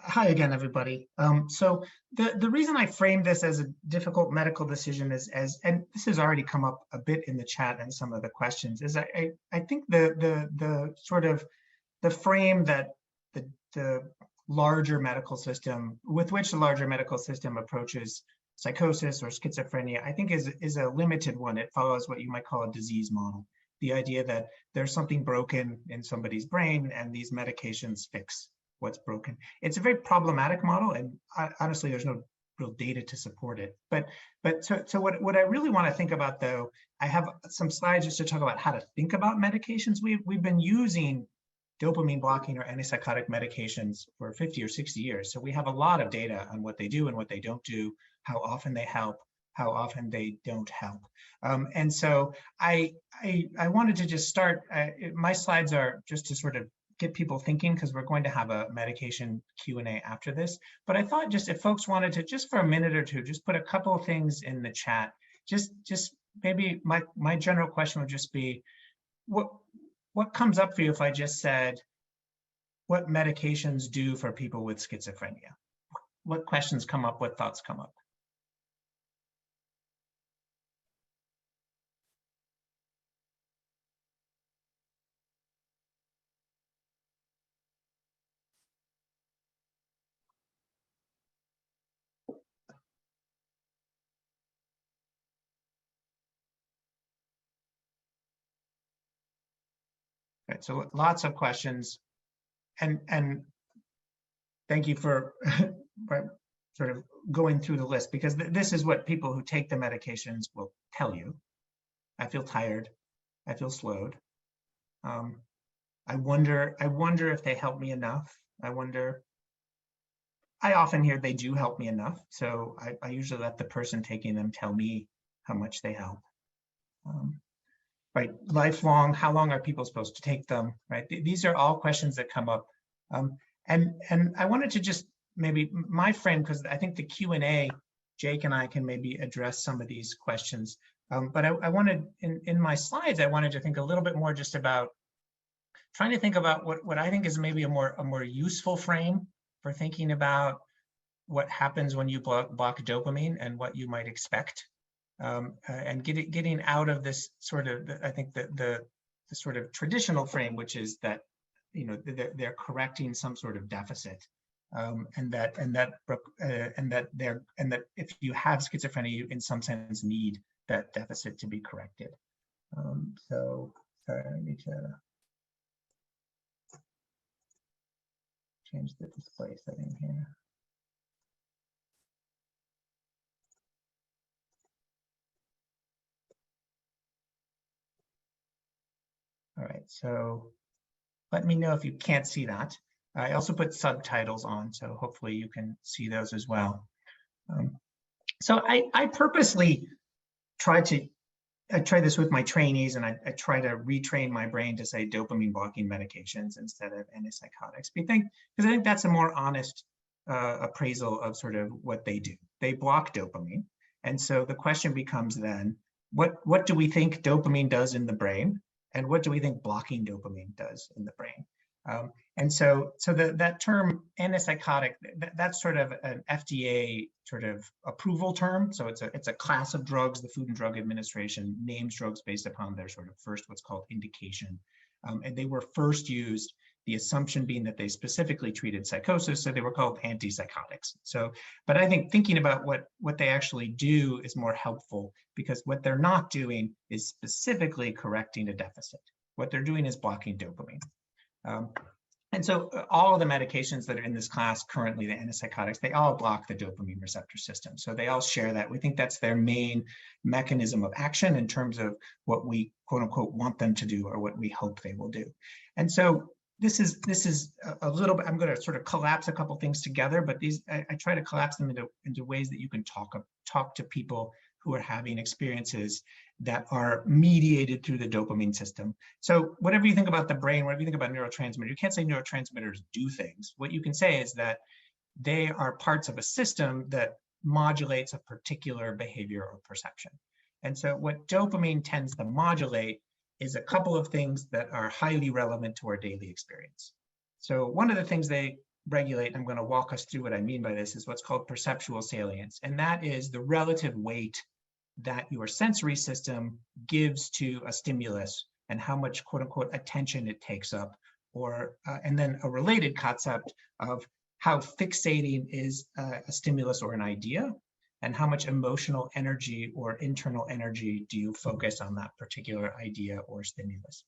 Hi again, everybody. So the reason I frame this as a difficult medical decision is and this has already come up a bit in the chat and some of the questions, is I think the sort of the frame that the larger medical system, with which the larger medical system approaches psychosis or schizophrenia, I think is a limited one. It follows what you might call a disease model. The idea that there's something broken in somebody's brain and these medications fix what's broken. It's a very problematic model, and honestly, there's no real data to support it. But so what I really want to think about, though, I have some slides just to talk about how to think about medications. We've been using dopamine blocking or antipsychotic medications for 50 or 60 years, so we have a lot of data on what they do and what they don't do, how often they help, how often they don't help. And so I wanted to just start. My slides are just to sort of get people thinking, because we're going to have a medication Q&A after this. But I thought, just if folks wanted to, just for a minute or two, just put a couple of things in the chat. Just maybe my general question would just be, what comes up for you if I just said, what medications do for people with schizophrenia? What questions come up? What thoughts come up? Right, so lots of questions, and thank you for sort of going through the list, because this is what people who take the medications will tell you. I feel tired. I feel slowed. I wonder if they help me enough. I often hear they do help me enough, so I usually let the person taking them tell me how much they help. Right, lifelong, how long are people supposed to take them, right? These are all questions that come up. And I wanted to just maybe my frame, because I think the Q&A, Jake and I can maybe address some of these questions. But I wanted, in my slides, I wanted to think a little bit more just about trying to think about what I think is maybe a more useful frame for thinking about what happens when you block dopamine and what you might expect. And getting out of this sort of, I think the sort of traditional frame, which is that, you know, they're correcting some sort of deficit, and that if you have schizophrenia, you in some sense need that deficit to be corrected. So sorry, I need to change the display setting here. All right, so let me know if you can't see that. I also put subtitles on, so hopefully you can see those as well. So I purposely try this with my trainees, and I try to retrain my brain to say dopamine blocking medications instead of antipsychotics. Because I think that's a more honest appraisal of sort of what they do. They block dopamine, and so the question becomes then, what do we think dopamine does in the brain? And what do we think blocking dopamine does in the brain? And so that term antipsychotic, that's sort of an FDA sort of approval term. So it's a class of drugs. The Food and Drug Administration names drugs based upon their sort of first what's called indication. And they were first used, the assumption being that they specifically treated psychosis, so they were called antipsychotics. So, but I think thinking about what they actually do is more helpful, because what they're not doing is specifically correcting a deficit. What they're doing is blocking dopamine. And so all of the medications that are in this class currently, the antipsychotics, they all block the dopamine receptor system. So they all share that. We think that's their main mechanism of action in terms of what we quote unquote want them to do, or what we hope they will do. And so this is a little bit, I'm going to sort of collapse a couple things together, but these I try to collapse them into ways that you can talk to people who are having experiences that are mediated through the dopamine system. So whatever you think about the brain, whatever you think about neurotransmitters, you can't say neurotransmitters do things. What you can say is that they are parts of a system that modulates a particular behavior or perception. And so what dopamine tends to modulate is a couple of things that are highly relevant to our daily experience. So one of the things they regulate, I'm going to walk us through what I mean by this, is what's called perceptual salience. And that is the relative weight that your sensory system gives to a stimulus and how much quote unquote attention it takes up, or and then a related concept of how fixating is a stimulus or an idea, and how much emotional energy or internal energy do you focus on that particular idea or stimulus.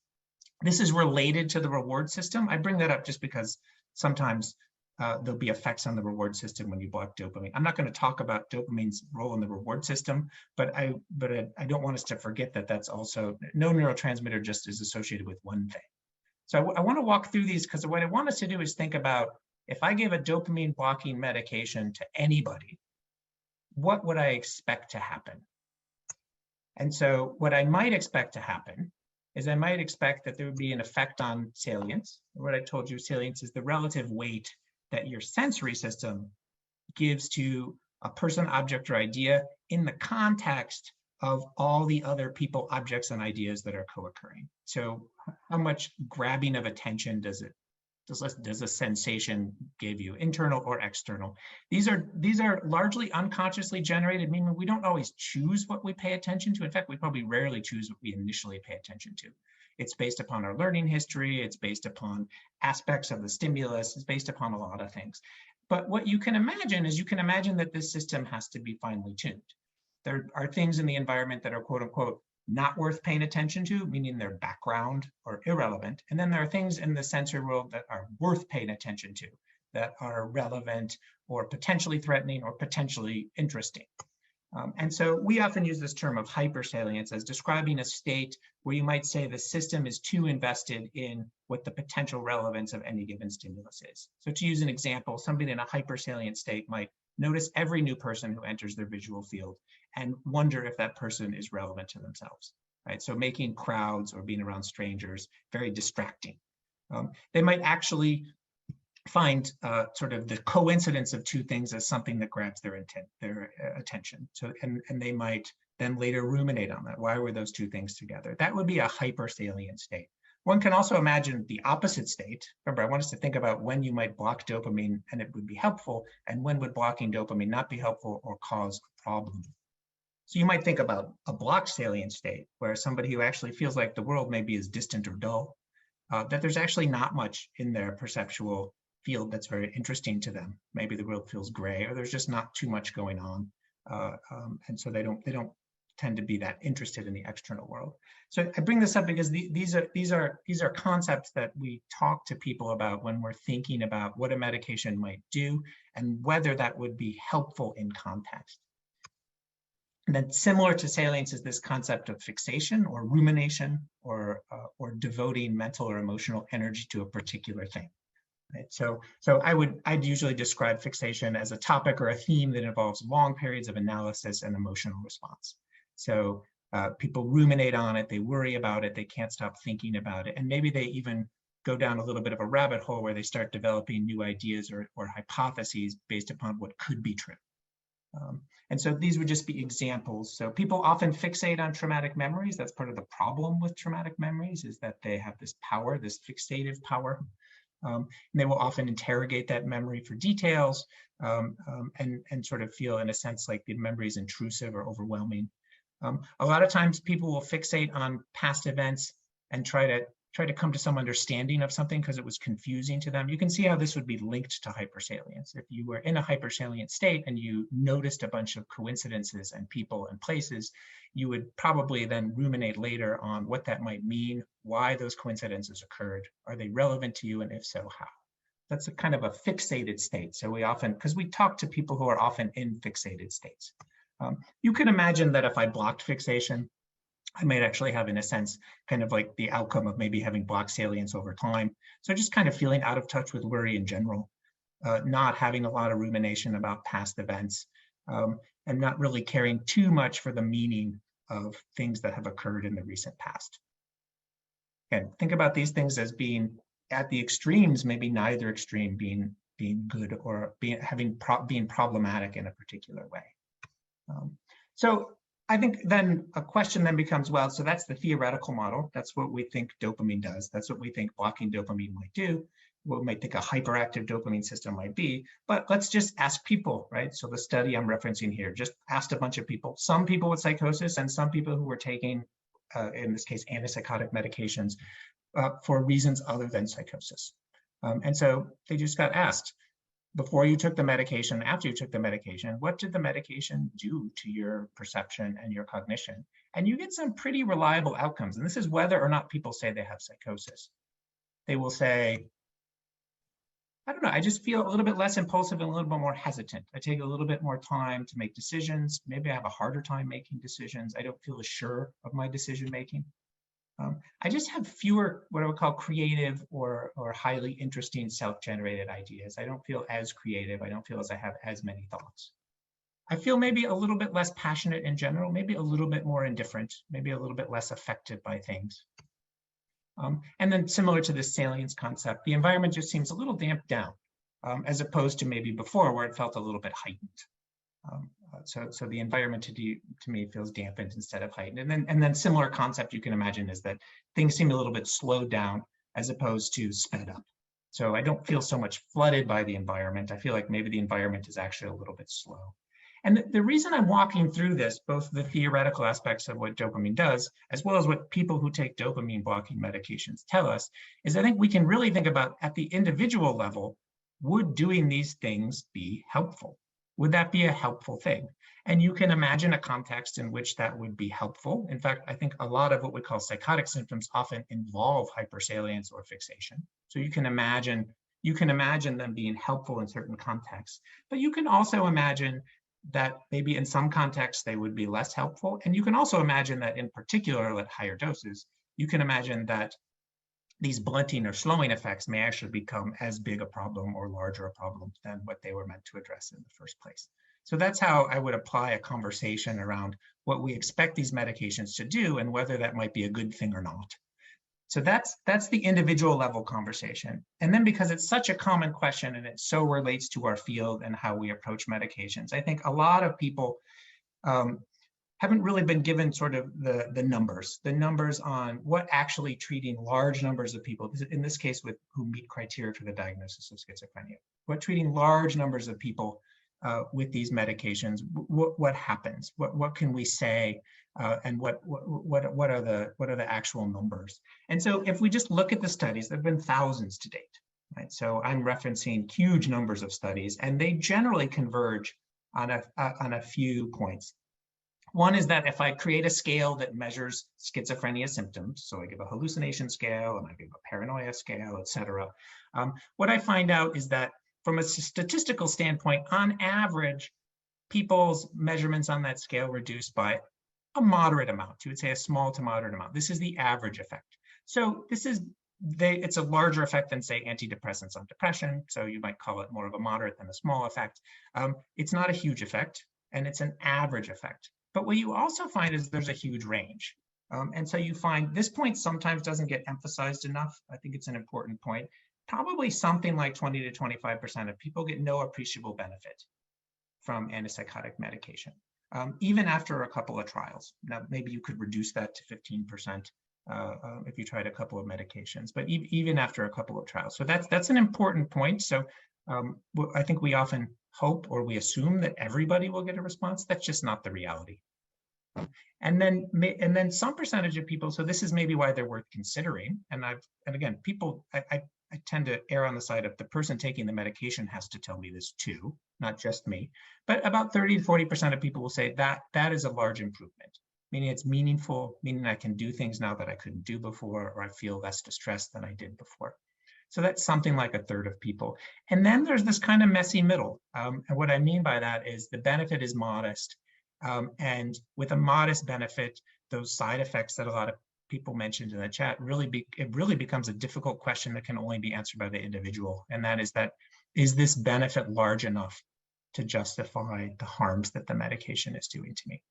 This is related to the reward system. I bring that up just because sometimes there'll be effects on the reward system when you block dopamine. I'm not going to talk about dopamine's role in the reward system, but I don't want us to forget that that's also, no neurotransmitter just is associated with one thing. So I want to walk through these because what I want us to do is think about, if I give a dopamine blocking medication to anybody, what would I expect to happen? And so what I might expect to happen is I might expect that there would be an effect on salience. What I told you, salience is the relative weight that your sensory system gives to a person, object, or idea in the context of all the other people, objects, and ideas that are co-occurring. So how much grabbing of attention does a sensation give you, internal or external? These are largely unconsciously generated, meaning we don't always choose what we pay attention to. In fact, we probably rarely choose what we initially pay attention to. It's based upon our learning history, it's based upon aspects of the stimulus, it's based upon a lot of things. But what you can imagine is, you can imagine that this system has to be finely tuned. There are things in the environment that are quote unquote not worth paying attention to, meaning they're background or irrelevant. And then there are things in the sensory world that are worth paying attention to, that are relevant or potentially threatening or potentially interesting. And so we often use this term of hypersalience as describing a state where you might say the system is too invested in what the potential relevance of any given stimulus is. So to use an example, somebody in a hypersalient state might notice every new person who enters their visual field and wonder if that person is relevant to themselves, right? So making crowds or being around strangers very distracting. They might actually find sort of the coincidence of two things as something that grabs their attention. So, and they might then later ruminate on that. Why were those two things together? That would be a hypersalient state. One can also imagine the opposite state. Remember, I want us to think about when you might block dopamine and it would be helpful, and when would blocking dopamine not be helpful or cause a problem. So you might think about a blocked salient state, where somebody who actually feels like the world maybe is distant or dull, that there's actually not much in their perceptual field that's very interesting to them. Maybe the world feels gray, or there's just not too much going on, and so they don't tend to be that interested in the external world. So I bring this up because these are concepts that we talk to people about when we're thinking about what a medication might do and whether that would be helpful in context. And then similar to salience is this concept of fixation or rumination, or devoting mental or emotional energy to a particular thing. Right? So I'd usually describe fixation as a topic or a theme that involves long periods of analysis and emotional response. So people ruminate on it, they worry about it, they can't stop thinking about it, and maybe they even go down a little bit of a rabbit hole where they start developing new ideas or hypotheses based upon what could be true. And so these would just be examples. So people often fixate on traumatic memories. That's part of the problem with traumatic memories, is that they have this power, this fixative power. And they will often interrogate that memory for details, and sort of feel, in a sense, like the memory is intrusive or overwhelming. A lot of times people will fixate on past events and try to come to some understanding of something because it was confusing to them. You can see how this would be linked to hypersalience. If you were in a hypersalient state and you noticed a bunch of coincidences and people and places, you would probably then ruminate later on what that might mean, why those coincidences occurred, are they relevant to you, and if so, how? That's a kind of a fixated state. So we often, because we talk to people who are often in fixated states. You can imagine that if I blocked fixation, I might actually have, in a sense, kind of like the outcome of maybe having blocked salience over time. So just kind of feeling out of touch with worry in general, not having a lot of rumination about past events, and not really caring too much for the meaning of things that have occurred in the recent past. And think about these things as being at the extremes, maybe neither extreme being good or being problematic in a particular way. So I think then a question then becomes, well, so that's the theoretical model. That's what we think dopamine does. That's what we think blocking dopamine might do. what we might think a hyperactive dopamine system might be, but let's just ask people, right? So the study I'm referencing here just asked a bunch of people, some people with psychosis and some people who were taking, in this case, antipsychotic medications for reasons other than psychosis. And so they just got asked, before you took the medication, after you took the medication, what did the medication do to your perception and your cognition? And you get some pretty reliable outcomes. And this is whether or not people say they have psychosis. They will say, I don't know, I just feel a little bit less impulsive and a little bit more hesitant. I take a little bit more time to make decisions. Maybe I have a harder time making decisions. I don't feel as sure of my decision making. I just have fewer what I would call creative or highly interesting self-generated ideas. I don't feel as creative. I don't feel as I have as many thoughts. I feel maybe a little bit less passionate in general, maybe a little bit more indifferent, maybe a little bit less affected by things. And then similar to this salience concept, the environment just seems a little damped down, as opposed to maybe before where it felt a little bit heightened. So the environment to me feels dampened instead of heightened. And then similar concept you can imagine is that things seem a little bit slowed down as opposed to sped up. So I don't feel so much flooded by the environment. I feel like maybe the environment is actually a little bit slow. And the reason I'm walking through this, both the theoretical aspects of what dopamine does, as well as what people who take dopamine blocking medications tell us, is I think we can really think about at the individual level, would doing these things be helpful? Would that be a helpful thing? And you can imagine a context in which that would be helpful. In fact, I think a lot of what we call psychotic symptoms often involve hypersalience or fixation. So you can imagine them being helpful in certain contexts, but you can also imagine that maybe in some contexts they would be less helpful. And you can also imagine that in particular at higher doses, you can imagine that these blunting or slowing effects may actually become as big a problem or larger a problem than what they were meant to address in the first place. So that's how I would apply a conversation around what we expect these medications to do and whether that might be a good thing or not. So that's the individual level conversation. And then because it's such a common question and it so relates to our field and how we approach medications, I think a lot of people haven't really been given sort of the numbers on what actually treating large numbers of people, in this case who meet criteria for the diagnosis of schizophrenia, what treating large numbers of people with these medications, what happens, what can we say, and what are the actual numbers? And so if we just look at the studies, there have been thousands to date, right? So I'm referencing huge numbers of studies, and they generally converge on a few points. One is that if I create a scale that measures schizophrenia symptoms, so I give a hallucination scale and I give a paranoia scale, et cetera, what I find out is that from a statistical standpoint, on average, people's measurements on that scale reduce by a moderate amount. You would say a small to moderate amount. This is the average effect. So it's a larger effect than, say, antidepressants on depression. So you might call it more of a moderate than a small effect. It's not a huge effect, and it's an average effect. But what you also find is there's a huge range. And so you find this point sometimes doesn't get emphasized enough. I think it's an important point. Probably something like 20 to 25% of people get no appreciable benefit from antipsychotic medication, even after a couple of trials. Now, maybe you could reduce that to 15% if you tried a couple of medications, but even after a couple of trials. So that's an important point. So I think we often hope or we assume that everybody will get a response. That's just not the reality. And then some percentage of people, so this is maybe why they're worth considering. And again, people, I tend to err on the side of the person taking the medication has to tell me this too, not just me. But about 30 to 40% of people will say that is a large improvement, meaning it's meaningful, meaning I can do things now that I couldn't do before, or I feel less distressed than I did before. So that's something like a third of people. And then there's this kind of messy middle. And what I mean by that is the benefit is modest. And with a modest benefit, those side effects that a lot of people mentioned in the chat, it really becomes a difficult question that can only be answered by the individual. And that is this benefit large enough to justify the harms that the medication is doing to me?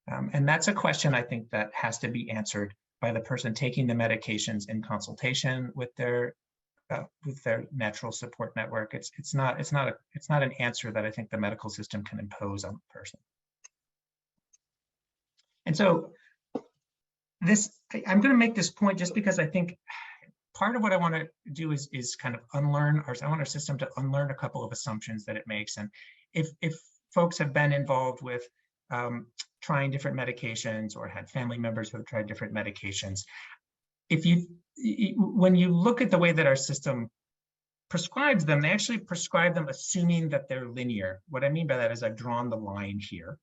And that's a question I think that has to be answered by the person taking the medications in consultation with their natural support network. It's not an answer that I think the medical system can impose on the person. And so I'm going to make this point just because I think part of what I want to do is kind of unlearn, or I want our system to unlearn a couple of assumptions that it makes. And if folks have been involved with trying different medications or had family members who have tried different medications, when you look at the way that our system prescribes them, they actually prescribe them assuming that they're linear. What I mean by that is I've drawn the line here.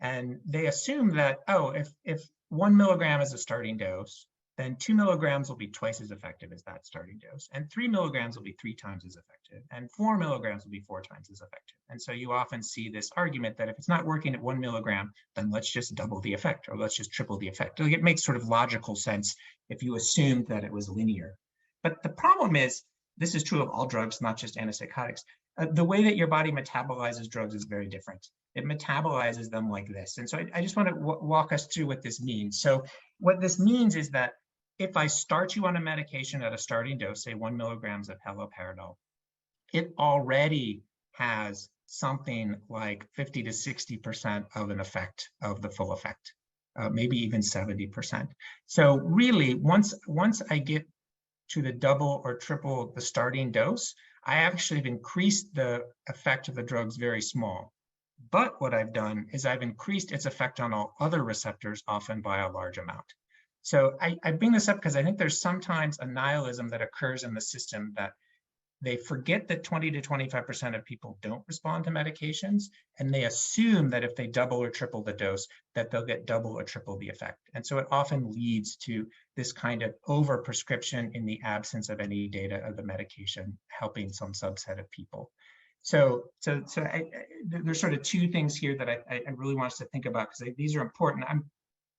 And they assume that, oh, if 1 milligram is a starting dose, then 2 milligrams will be twice as effective as that starting dose, and 3 milligrams will be 3 times as effective, and 4 milligrams will be 4 times as effective. And so you often see this argument that if it's not working at 1 milligram, then let's just double the effect, or let's just triple the effect. It makes sort of logical sense if you assumed that it was linear. But the problem is, this is true of all drugs, not just antipsychotics. The way that your body metabolizes drugs is very different. It metabolizes them like this. And so I just want to walk us through what this means. So what this means is that if I start you on a medication at a starting dose, say 1 milligrams of haloperidol, it already has something like 50 to 60% of an effect of the full effect, maybe even 70%. So really, once I get to the double or triple the starting dose, I actually have increased the effect of the drugs very small. But what I've done is I've increased its effect on all other receptors, often by a large amount. So I bring this up because I think there's sometimes a nihilism that occurs in the system that they forget that 20 to 25% of people don't respond to medications, and they assume that if they double or triple the dose, that they'll get double or triple the effect. And so it often leads to this kind of overprescription in the absence of any data of the medication helping some subset of people. So there's sort of 2 things here that I really want us to think about, because these are important.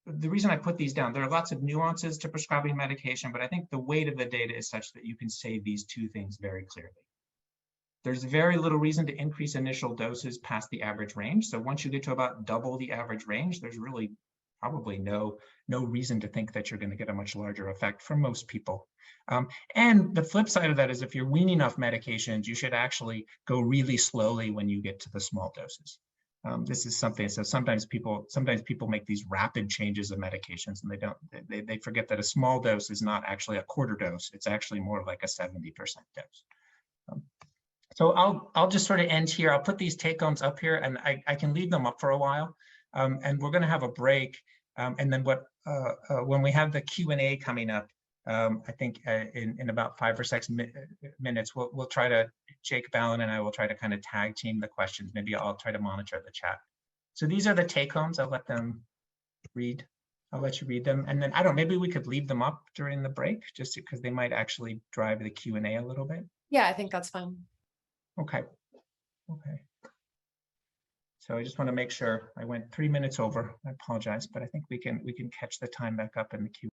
The reason I put these down, there are lots of nuances to prescribing medication, but I think the weight of the data is such that you can say these 2 things very clearly. There's very little reason to increase initial doses past the average range. So once you get to about double the average range, there's really probably no reason to think that you're going to get a much larger effect for most people. And the flip side of that is if you're weaning off medications, you should actually go really slowly when you get to the small doses. This is something, so sometimes people make these rapid changes of medications, and they forget that a small dose is not actually a quarter dose. It's actually more like a 70% dose. So I'll just sort of end here. I'll put these take-homes up here, and I can leave them up for a while. And we're going to have a break. And then when we have the Q&A coming up, I think in about 5 or 6 minutes, we'll try to, Jake Ballin and I will try to kind of tag team the questions. Maybe I'll try to monitor the chat. So these are the take-homes. I'll let them read. I'll let you read them. And then, I don't know, maybe we could leave them up during the break, just because they might actually drive the Q&A a little bit. Yeah, I think that's fine. Okay. Okay. So I just want to make sure I went 3 minutes over. I apologize, but I think we can catch the time back up in the Q&A.